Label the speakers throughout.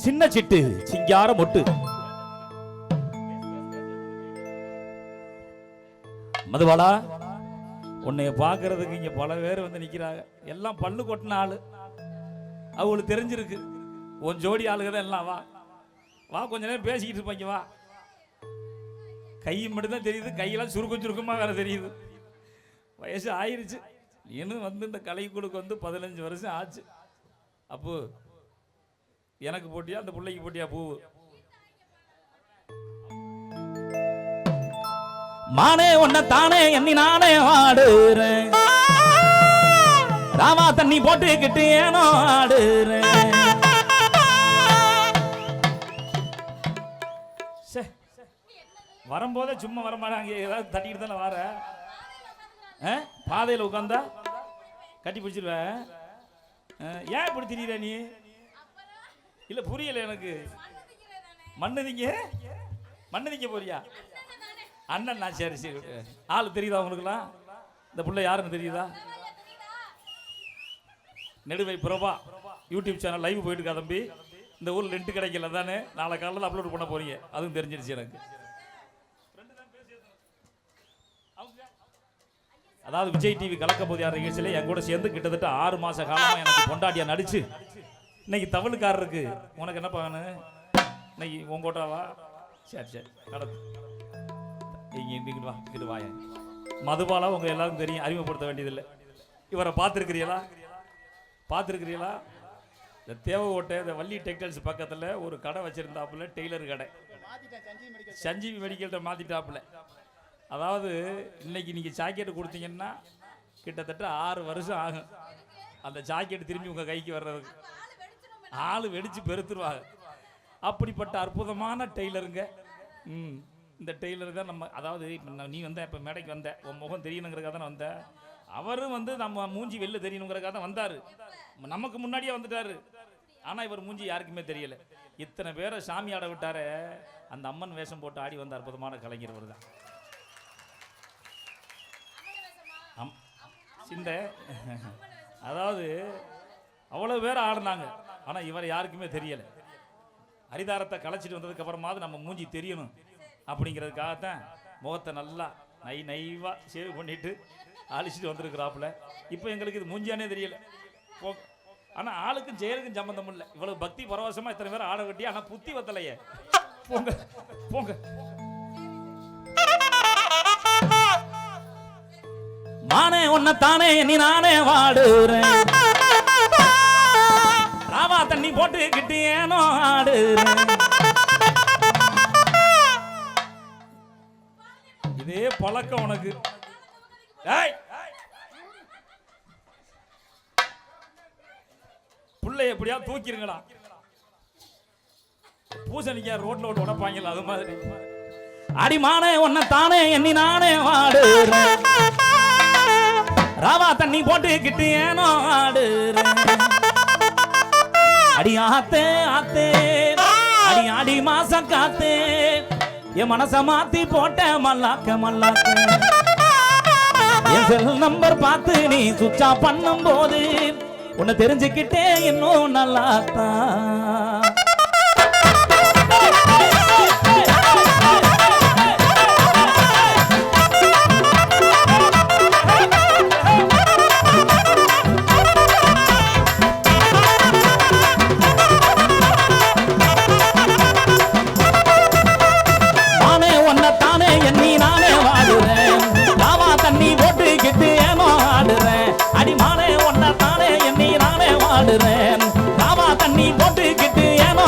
Speaker 1: சின்ன சிட்டு சிங்கார மொட்டு. மதுபாலா, உன்னைய பாக்குறதுக்கு இங்க பல பேர் வந்து நிக்கிறாங்க. எல்லாம் பல்லு கொட்டின ஆளு, அவங்களுக்கு தெரிஞ்சிருக்கு. உன் ஜோடி ஆளுக தான் எல்லாம். வா வா, கொஞ்ச நேரம் பேசிக்கிட்டு இருப்பாங்க. வா, கை மட்டும்தான் தெரியுது, கையெல்லாம் சுருக்கம் சுருக்கமா வேற தெரியுது. வயசு ஆயிருச்சு. இன்னும் வந்து இந்த கலைக்குழுக்கு வந்து 15 வருஷம் ஆச்சு. அப்போ எனக்கு போட்டியா அந்த பிள்ளைக்கு போட்டியா பூ? மானே ஒன்ன தானே எண்ணி நானே ஆடுறேன், ராமா தண்ணி போட்டுக்கிட்டு ஏனோ ஆடுறேன். வரும்போதே சும்மா வரமாட்டாங்க, ஏதாவது தட்டிக்கிட்டு தானே வர. பாதையில் உட்காந்தா கட்டி பிடிச்சிருவேன். ஏன் இப்படி திடீர நீ? இல்ல புரியல எனக்கு. மண்ணதிங்க போறியா? அண்ணன் நான். சரி சரி. ஆள் தெரியுதா உங்களுக்குலாம்? இந்த புள்ள யாருன்னு தெரியுதா? நெடுவை பிரபா யூடியூப் சேனல் லைவ் போயிட்டு இருக்கா தம்பி. இந்த ஊர்ல ரெண்ட் கிடைக்கல தானே, நாளை காலையில் அப்லோட் பண்ண போறீங்க. அதுவும் தெரிஞ்சிருச்சு எனக்கு. அதாவது விஜய் டிவி கலக்க போதியார் நிகழ்ச்சியில என் கூட சேர்ந்து கிட்டத்தட்ட 6 மாச காலமா எனக்கு கொண்டாடியா நடிச்சு இன்னைக்கு தவளுக்காரருக்கு உனக்கு என்ன வேணும்? இன்னைக்கு உன் கோட்டாவா? சரி சரி கடத்து. இங்கிட்டு வா, இங்கிட்டு வாய. மதுபாலா உங்க எல்லாரும் தெரியும், அறிமுகப்படுத்த வேண்டியதில்லை. இவரை பார்த்துருக்கிறீங்களா? இந்த தேவகோட்டை இந்த வள்ளி டெக்டைல்ஸ் பக்கத்தில் ஒரு கடை வச்சிருந்தாப்புல, டெய்லர் கடை. சஞ்சீவி மெடிக்கல்கிட்ட மாத்திட்டாப்புல. அதாவது இன்னைக்கு நீங்கள் ஜாக்கெட்டு கொடுத்தீங்கன்னா கிட்டத்தட்ட 6 வருஷம் ஆகும் அந்த ஜாக்கெட்டு திரும்பி உங்கள் கைக்கு வர்றதுக்கு. ஆள் வெடிச்சு பெருத்துருவாங்க. அப்படிப்பட்ட அற்புதமான டெய்லருங்க. இந்த டெய்லர் தான் நம்ம. அதாவது இப்போ நீ வந்த இப்போ மேடைக்கு வந்த, உன் முகம் தெரியணுங்கிறக்காக தானே வந்த. அவரும் வந்து நம்ம மூஞ்சி வெளில தெரியணுங்கிறக்காக தான் வந்தார். நமக்கு முன்னாடியே வந்துட்டாரு. ஆனால் இவர் மூஞ்சி யாருக்குமே தெரியல. இத்தனை பேரை சாமி ஆட விட்டார. அந்த அம்மன் வேஷம் போட்டு ஆடி வந்த அற்புதமான கலைஞர் இவர் தான். சிந்த அதாவது அவ்வளவு பேர் ஆடினாங்க. ஆனால் இவரை யாருக்குமே தெரியலை. அரிதாரத்தை கலைச்சிட்டு வந்ததுக்கு அப்புறமாவது நம்ம மூஞ்சி தெரியணும் அப்படிங்கிறதுக்காகத்தான் முகத்தை நல்லா நைவா சேவ் பண்ணிட்டு அழிச்சிட்டு வந்திருக்கிறாப்புல. இப்போ எங்களுக்கு இது மூஞ்சியானே தெரியல. ஆனால் ஆளுக்கும் ஜெயலுக்கும் சம்பந்தம் இல்லை. இவ்வளவு பக்தி பரவசமா இத்தனை பேர் ஆட வெட்டி, ஆனால் புத்தி வத்தலையே. போங்க போங்க. மானே ஒன்ன தானே நீ நானே வாடுறேன், ராவா தண்ணி போட்டுக்கிட்டு ஏனோ ஆடுறேன். இதே பழக்கம் உனக்கு. புள்ளை எப்படியா தூக்கிருங்களா? பூசணிக்கா ரோட்ல ஓட்டு உடப்பாங்கல்ல, அது மாதிரி. அடிமானே ஒன்ன தானே எண்ணி நானே வாடுறேன், ராவா தண்ணி போட்டுக்கிட்டு ஏனோ ஆடுறேன். அடி ஆத்தே ஆத்தே, அடி ஆடி மாசம் காத்தே, என் மனச மாத்தி போட்ட மல்லாக்க மல்லாக்க. என் செல் நம்பர் பார்த்து நீ சுவிட்ச் ஆஃப் பண்ணும் போது உன்னை தெரிஞ்சுக்கிட்டே இன்னும் நல்லாத்தான். ராவா தண்ணி போட்டுக்கிட்டு ஏனோ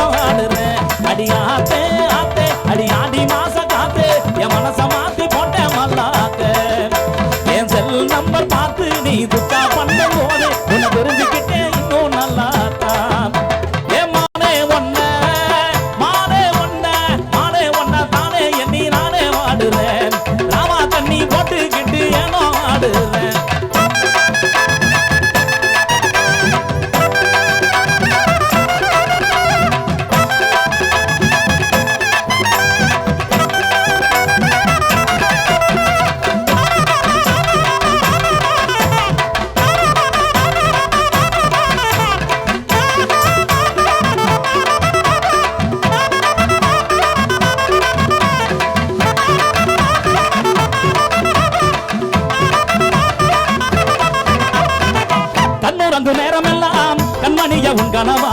Speaker 2: கண்மணிய உன் கனவா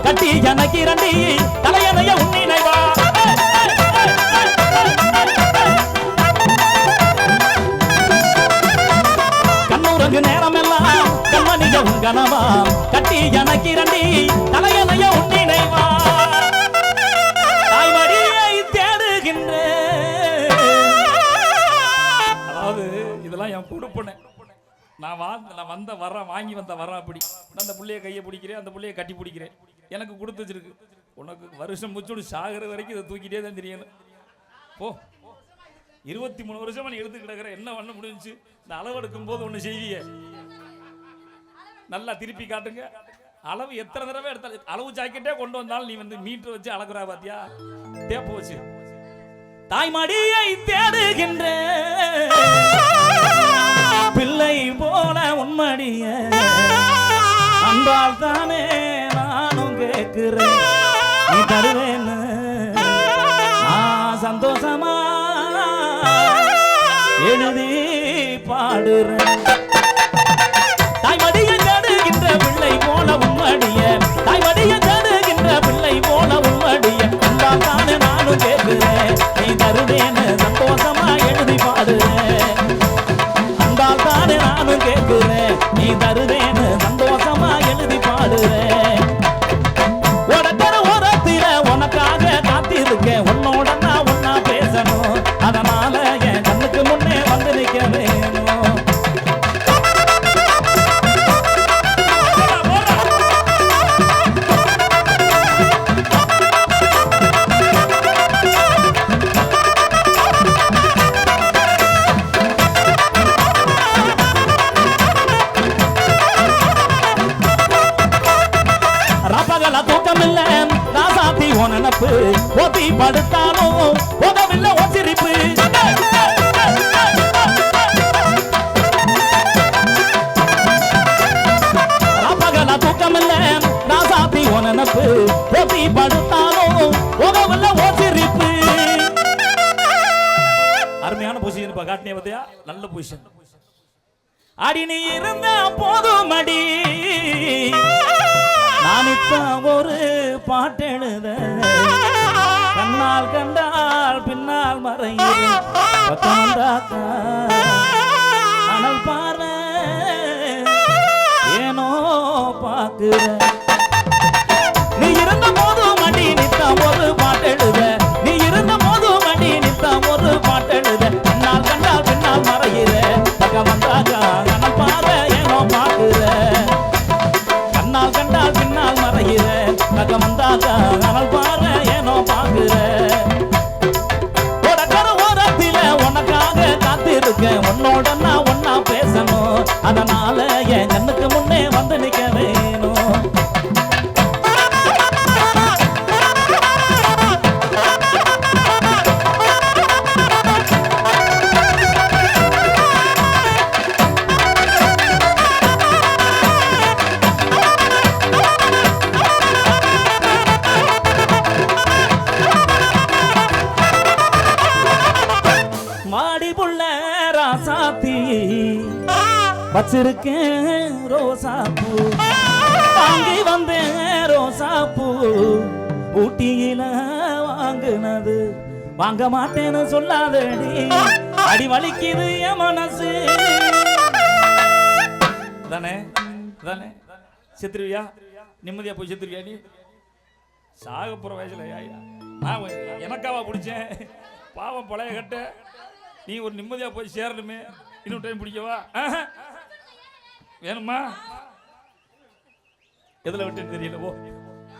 Speaker 2: கட்டி எனக்கு இரண்டி தலையணைய உன் நினைவா கண்ணுறங்கு நேரமெல்லாம் கண்மணிய உன் கனவா கட்டி எனக்கு இரண்டி தலையணைய உன் நினைவா தாய்மடியை தேடுகின்றேன்.
Speaker 1: அதாவது இதெல்லாம் என் கொடுப்பன. நான் வந்த வரேன், வாங்கி வந்த வரேன். அப்படி அந்த புள்ளைய கையை பிடிக்கிறேன், அந்த புள்ளைய கட்டி பிடிக்கிறேன். எனக்கு கொடுத்து வச்சிருக்கு. உனக்கு வருஷம் முச்சோடு சாகிற வரைக்கும் இதை தூக்கிட்டே தான் தெரியணும். போ 23 வருஷமா நீ எடுத்து கிடக்கிற, என்ன பண்ண முடிஞ்சு? இந்த அளவெடுக்கும் போது ஒன்று செய்வீங்க, நல்லா திருப்பி காட்டுங்க. அளவு எத்தனை தடவை எடுத்தாலும், அளவு ஜாக்கெட்டே கொண்டு வந்தாலும் நீ வந்து மீட்டர் வச்சு அளக்குறா பாத்தியா, தேப்ப வச்சு.
Speaker 2: தாய்மடியை தேடுகின்ற பிள்ளை போல உன்மடிய அன்பால் தானே நானும் கேட்கிறேன். நீ தருவேன்னு நான் சந்தோஷமா எழுதி பாடுறேன். தாய்மடியை தேடுகின்ற பிள்ளை போல உன்மடிய, தாய்மடியை தேடுகின்ற பிள்ளை போல உன்மடிய அன்பால் தானே நானும் கேட்கிறேன். நீ தருவேன்னு சந்தோஷமா எழுதி பாடுறேன். அன்பால் தானே நானும் கேட்கிறேன். நீ தருவேன்னு சந்தோஷமா எழுதி பாடுறேன். உடக்கர ஓரத்தில உனக்காக காத்திருக்கேன். உன்னோட நான் ஒன்னா பேசணும், அதனால என் கண்ணுக்கு முன்னே வந்து நிக்க வேணும். தூக்கமில்ல ராசாத்தி உனப்பு ஓத்தி படுத்தாலும் உதவில்லை ஓ சிரிப்பு. ராப்பகல தூக்கமில்ல ராசாத்தி உனப்பு ஓத்தி படுத்தாலும் உதவில்லை ஓ சிரிப்பு.
Speaker 1: அருமையான பொசிஷன் காட்டினே பார்த்தியா, நல்ல பொசிஷன்.
Speaker 2: அடி நீ இருந்த போதும் அடி நானித்தான் ஒரு பாட்டெழுத கண்ணால் கண்டால் பின்னால் மறைகிறேன். அனல் பார்வை ஏனோ பாக்குற. நீ இருந்த போதும் அடி நித்தான் ஒரு பாட்டெழுத, நீ இருந்த போதும் அடி நித்தான் ஒரு பாட்டெழுத கண்ணால் கண்டால் பின்னால் மறைகிற. பக்கம் வந்தாக்கா அனல் பார்வை ஏனோ பாக்குற. கண்ணால் கண்டால் பின்னால் மறைகிற, பக்கம் வந்தாக்கா அனல் பார்வை ஏனோ பாக்குற. உடக்கர ஓரத்தில உனக்காக காத்திருக்கேன். உன்னோட நான் ஒன்னா பேசணும், அதனால என் கண்ணுக்கு முன்னே வந்து நிக்க வேணும். மாடி புள்ள ராசாத்தி வச்சிருக்கேன் ரோசாப்பூ, வாங்கி வந்தேன் ரோசாப்பூ ஊட்டியில வாங்குனது. வாங்க மாட்டேன்னு சொல்லாதடி, அடி வலிக்குது என் மனசு.
Speaker 1: தானே தானே செத்துருவியா? நிம்மதியா போய் செத்துருவியா? நீ சாக போற வயசுல நான் எனக்காவா பிடிச்சேன்? பாவம் பழைய கட்ட, நீ ஒரு நிம்மதியா போய் சேரணுமே. இன்னும் டைம் பிடிக்கவா? வேணுமா? எதுல விட்டுன்னு தெரியல. ஓ